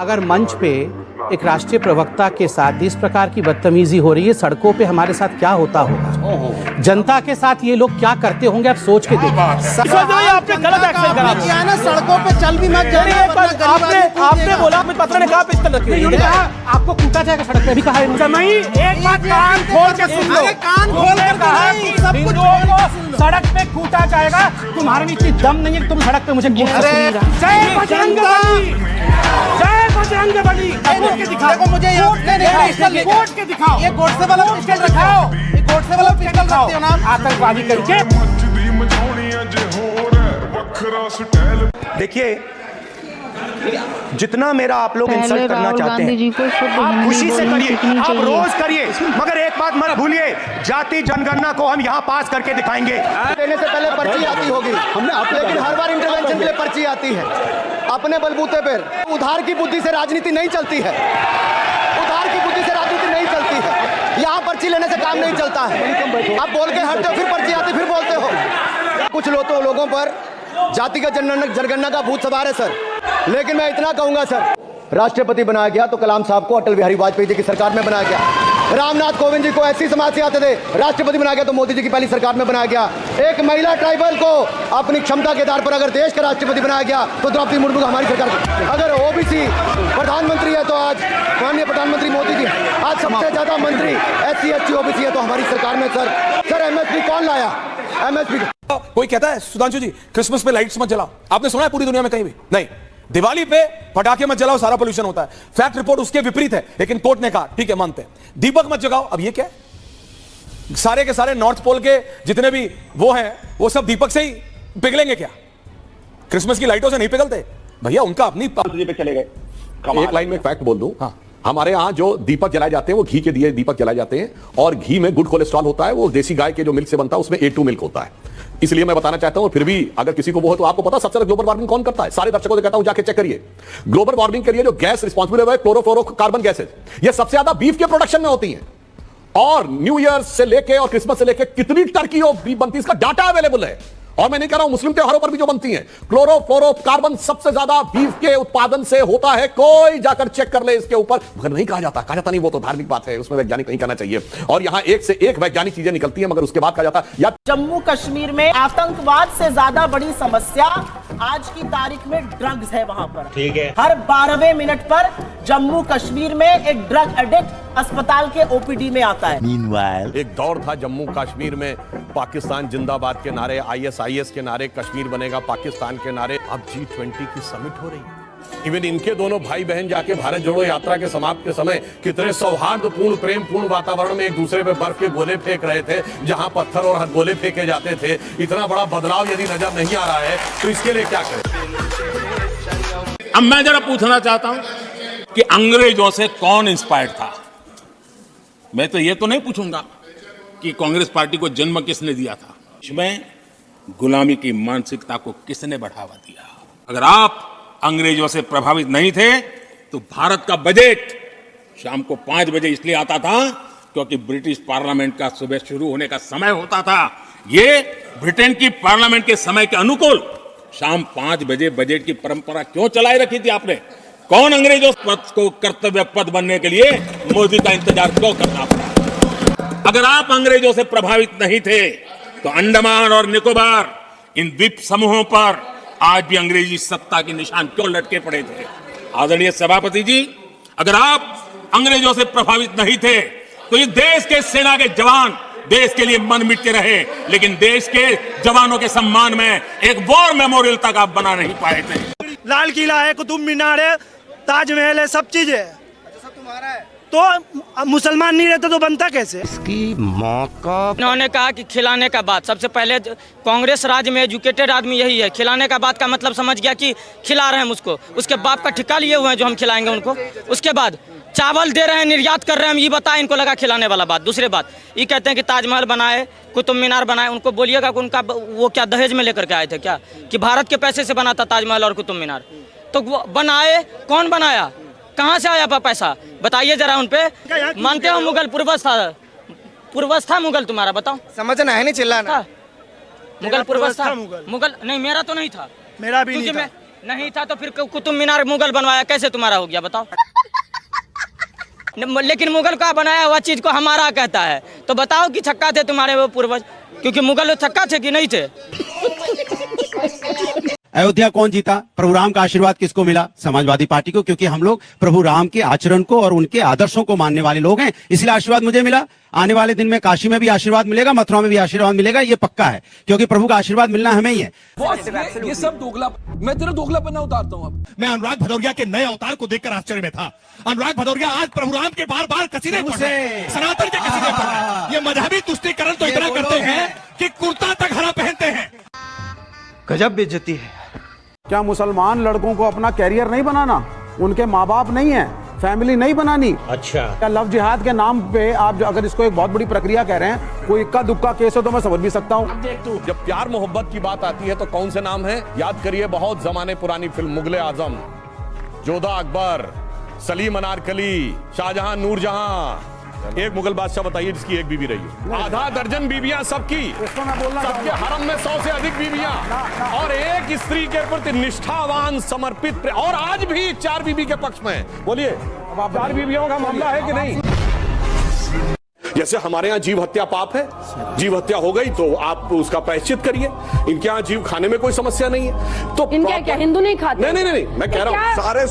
अगर मंच पे एक राष्ट्रीय प्रवक्ता के साथ इस प्रकार की बदतमीजी हो रही है, सड़कों पे हमारे साथ क्या होता होगा, जनता के साथ ये लोग क्या करते होंगे, आप सोच के देखिए। आपने गलत एक्शन करा है ना, सड़कों पे चल भी मत आपने बोला पत्र ने कहा पिस्टल रखी है, आपको कूटा जाएगा सड़क पे भी कहा है। नहीं, एक बात कान खोल के सुन लो, कान खोल कर कहा कि हिंदुओं को सड़क पे कूटा जाएगा। तुम्हारे में इतनी दम नहीं है कि तुम सड़क पे मुझे जय बजरंग बली, जय बजरंग बली के दिखाओ मुझे, कोर्ट के दिखाओ, ये गोडसे वाला पिस्टल रखाओ, ये गोडसे वाला पिस्टल रखते हो ना आतंकवादी करके। देखिए, जितना मेरा आप लोग इंसल्ट करना चाहते हैं आप खुशी से करिए, आप रोज करिए, मगर एक बात मत भूलिए, जाति जनगणना को हम यहाँ पास करके दिखाएंगे। देने से पहले पर्ची आती होगी, लेकिन हर बार इंटरवेंशन के लिए पर्ची आती है। अपने बलबूते पर उधार की बुद्धि से राजनीति नहीं चलती है, उधार की बुद्धि से राजनीति नहीं चलती है। यहाँ पर्ची लेने से काम नहीं चलता है। आप बोल के हटते हो, फिर पर्ची आती, फिर बोलते हो। कुछ लोगों पर जातिगत जनगणना का भूत सवार है सर, लेकिन मैं इतना कहूंगा सर, राष्ट्रपति बनाया गया तो कलाम साहब को अटल बिहारी वाजपेयी जी की सरकार में बनाया गया। रामनाथ कोविंद जी को एससी समाज से आते थे, राष्ट्रपति बनाया गया तो मोदी जी की पहली सरकार में बनाया गया। एक महिला ट्राइबल को अपनी क्षमता के आधार पर अगर देश का राष्ट्रपति बनाया गया तो द्रौपदी मुर्मू हमारी सरकार। अगर ओबीसी प्रधानमंत्री है तो आज माननीय प्रधानमंत्री मोदी जी, आज सबसे ज्यादा मंत्री SC ST ओबीसी है तो हमारी सरकार में सर MSP कौन लाया? MSP कोई कहता है सुधांशु जी क्रिसमस पे लाइट्स मत जलाओ, आपने सुना है पूरी दुनिया में कहीं भी? नहीं। दिवाली पे पटाखे मत जलाओ, सारा पोल्यूशन होता है। फैक्ट रिपोर्ट उसके विपरीत है, लेकिन कोर्ट ने कहा ठीक है मानते हैं। दीपक मत जगाओ, अब ये क्या है? सारे के सारे नॉर्थ पोल के जितने भी वो हैं वो सब दीपक से ही पिघलेंगे क्या? क्रिसमस की लाइटों से नहीं पिघलते भैया, उनका अपनी पे चले गए। एक लाइन में एक फैक्ट बोल दूं, हाँ, हमारे यहाँ जो दीपक जलाए जाते हैं वो घी के दिए दीपक जलाए जाते हैं, और घी में गुड कोलेस्ट्रॉल होता है, वो देसी गाय के जो मिल्क से बनता है उसमें A2 मिल्क होता है। इसलिए मैं बताना चाहता हूं, फिर भी अगर किसी को वो हो तो आपको पता सबसे ज्यादा ग्लोबल वार्मिंग कौन करता है? सारे दर्शकों से कहता हूं जाके चेक करिए। ग्लोबल वार्मिंग के लिए जो गैस रिस्पांसिबल है क्लोरोफ्लोरोकार्बन गैसेज, ये सबसे ज्यादा बीफ के प्रोडक्शन में होती है। और न्यू ईयर से लेके और क्रिसमस से लेके कितनी टर्की और बीफ बनती है इसका डाटा अवेलेबल है। और मैं नहीं कह रहा हूं, मुस्लिम त्योहारों पर भी जो बनती है, क्लोरोफ्लोरोकार्बन सबसे ज्यादा बीफ के उत्पादन से होता है। कोई जाकर चेक कर ले इसके ऊपर, मगर नहीं कहा जाता नहीं, वो तो धार्मिक बात है, उसमें वैज्ञानिक नहीं कहना चाहिए। और यहां एक से एक वैज्ञानिक चीजें निकलती है, मगर उसके बाद कहा जाता है या जम्मू कश्मीर में आतंकवाद से ज्यादा बड़ी समस्या आज की तारीख में ड्रग्स है। वहां पर ठीक है, हर 12वें मिनट पर जम्मू कश्मीर में एक ड्रग एडिक्ट अस्पताल के OPD में आता है। एक दौर था जम्मू कश्मीर में पाकिस्तान जिंदाबाद के नारे, ISIS के नारे, कश्मीर बनेगा पाकिस्तान के नारे। अब G20 की समिट हो रही है। इवन इनके दोनों भाई बहन जाके भारत जोड़ो यात्रा के समाप्त के समय कितने सौहार्दपूर्ण प्रेमपूर्ण वातावरण में एक दूसरे पे बर्फ के गोले फेंक रहे थे, जहां पत्थर और गोले फेंके जाते थे। इतना बड़ा बदलाव यदि नजर नहीं आ रहा है तो इसके लिए क्या करें? अब मैं जरा पूछना चाहता हूं कि अंग्रेजों से कौन इंस्पायर्ड था? मैं तो ये तो नहीं पूछूंगा कि कांग्रेस पार्टी को जन्म किसने दिया था, इसमें गुलामी की मानसिकता को किसने बढ़ावा दिया? अगर आप अंग्रेजों से प्रभावित नहीं थे तो भारत का बजट शाम को 5 बजे इसलिए आता था क्योंकि ब्रिटिश पार्लियामेंट का सुबह शुरू होने का समय होता था। ये ब्रिटेन की पार्लियामेंट के समय के अनुकूल शाम 5 बजे बजट की परंपरा क्यों चलाई रखी थी आपने? कौन अंग्रेजों पद को कर्तव्य पद बनने के लिए मोदी का इंतजार क्यों करना पड़ा? अगर आप अंग्रेजों से प्रभावित नहीं थे तो अंडमान और निकोबार इन द्वीप समूहों पर आज भी अंग्रेजी सत्ता के निशान क्यों लटके पड़े थे? आदरणीय सभापति जी, अगर आप अंग्रेजों से प्रभावित नहीं थे तो इस देश के सेना के जवान देश के लिए मन मिटते रहे, लेकिन देश के जवानों के सम्मान में एक वॉर मेमोरियल तक आप बना नहीं पाए थे। लाल किला है, कुतुब मीनार है, ताजमहल है, सब चीज है, सब तुम्हारा है। तो मुसलमान नहीं रहते तो बनता कैसे? इसकी मौका उन्होंने कहा कि खिलाने का बात सबसे पहले कांग्रेस राज्य में एजुकेटेड आदमी यही है। खिलाने का बात का मतलब समझ गया कि खिला रहे हैं मुझको, उसके बाप का ठिका लिए हुए हैं जो हम खिलाएंगे उनको। उसके बाद चावल दे रहे हैं, निर्यात कर रहे हैं, हम ये बताएं, इनको लगा खिलाने वाला बात। दूसरी बात ये कहते हैं कि ताजमहल बनाए, कुतुब मीनार बनाए, उनको बोलिएगा कि उनका वो क्या दहेज में लेकर के आए थे क्या, कि भारत के पैसे से बना था ताजमहल और कुतुब मीनार? तो वो बनाए, कौन बनाया, कहाँ से आया पैसा, बताइए जरा उन पे। मानते हो मुगल पूर्वज था मुगल तुम्हारा, बताओ। समझना है नहीं, चिल्लाना। मुगल पूर्वज था, मुगल नहीं, मेरा तो नहीं था, मेरा भी नहीं था। नहीं था तो फिर कुतुब मीनार मुगल बनवाया, कैसे तुम्हारा हो गया बताओ? लेकिन मुगल का बनाया हुआ चीज को हमारा कहता है, तो बताओ कि छक्का थे तुम्हारे वो पूर्वज? क्योंकि मुगल छक्का थे कि नहीं थे? अयोध्या कौन जीता? प्रभु राम का आशीर्वाद किसको मिला? समाजवादी पार्टी को, क्योंकि हम लोग प्रभु राम के आचरण को और उनके आदर्शों को मानने वाले लोग हैं, इसलिए आशीर्वाद मुझे मिला। आने वाले दिन में काशी में भी आशीर्वाद मिलेगा, मथुरा में भी आशीर्वाद मिलेगा, ये पक्का है, क्योंकि प्रभु का आशीर्वाद मिलना हमें ही है। ये सब दोगला, मैं तेरा दोगलापन उतारता हूँ अब। मैं अनुराग भदौरिया के नए अवतार को देखकर आश्चर्य में था। अनुराग भदौरिया आज प्रभु राम के बार बार कसीदे पढ़ रहे हैं, सनातन के कसीदे पढ़ रहे हैं। ये मजहबी तुष्टीकरण तो इतना करते हैं कि कुर्ता तक हरा पहनते हैं। गजब बेइज्जती है। क्या मुसलमान लड़कों को अपना कैरियर नहीं बनाना? उनके माँ बाप नहीं है, फैमिली नहीं बनानी? अच्छा, क्या लव जिहाद के नाम पे आप अगर इसको एक बहुत बड़ी प्रक्रिया कह रहे हैं, कोई इक्का दुक्का केस हो तो मैं समझ भी सकता हूँ। जब प्यार मोहब्बत की बात आती है तो कौन से नाम है याद करिए? बहुत जमाने पुरानी फिल्म मुगले आजम, जोधा अकबर, सलीम अनारकली, शाहजहां नूरजहां। एक मुगल बादशाह बताइए जिसकी एक बीवी रही हो? आधा दर्जन बीवियां सबकी, सबके हरम में 100 से अधिक बीवियां, और एक स्त्री के प्रति निष्ठावान समर्पित और आज भी 4 बीवी के पक्ष में। बोलिए, 4 बीवियों का मामला है कि नहीं? जैसे हमारे यहाँ जीव हत्या पाप है, जीव हत्या हो गई तो आप उसका प्रायश्चित करिए। इनके यहाँ जीव खाने में कोई समस्या नहीं है। तो इनके क्या हिंदू नहीं खाते? नहीं, मैं कह रहा हूँ सारे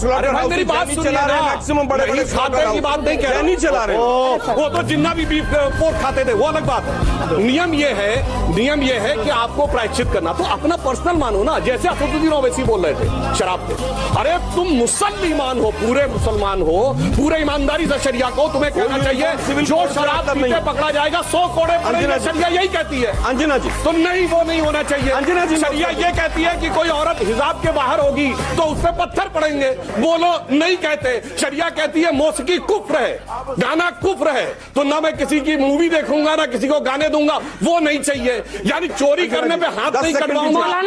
मेरी बात चला रहे हैं, मैक्सिमम बड़े खाते की बात नहीं कह रहा, नहीं चला रहे। वो तो जिन्ना भी बीफ पोर्क खाते थे वो अलग बात है। नियम ये है कि आपको प्रायश्चित करना तो अपना पर्सनल मानो ना। जैसे असदुद्दीन ओवैसी बोल रहे थे शराब पे, अरे तुम मुसलमान हो, पूरे मुसलमान हो, पूरे ईमानदारी से शरिया को तुम्हें कहना चाहिए जो शराब पीते पकड़ा जाएगा 100 कोड़े पड़ेंगे। शरिया यही कहती है अंजना जी, तो नहीं वो नहीं होना चाहिए। अंजना जी, शरिया ये कहती है कि कोई औरत हिजाब के बाहर होगी तो उस पर पत्थर पड़ेंगे, बोलो नहीं कहते। शरिया कहती है मौसीकी कुफ्र है, गाना कुफ्र है, तो ना मैं किसी की मूवी देखूंगा ना किसी को गाने दूंगा, वो नहीं चाहिए। यानी चोरी करने पे हाथ नहीं कटवाऊंगा।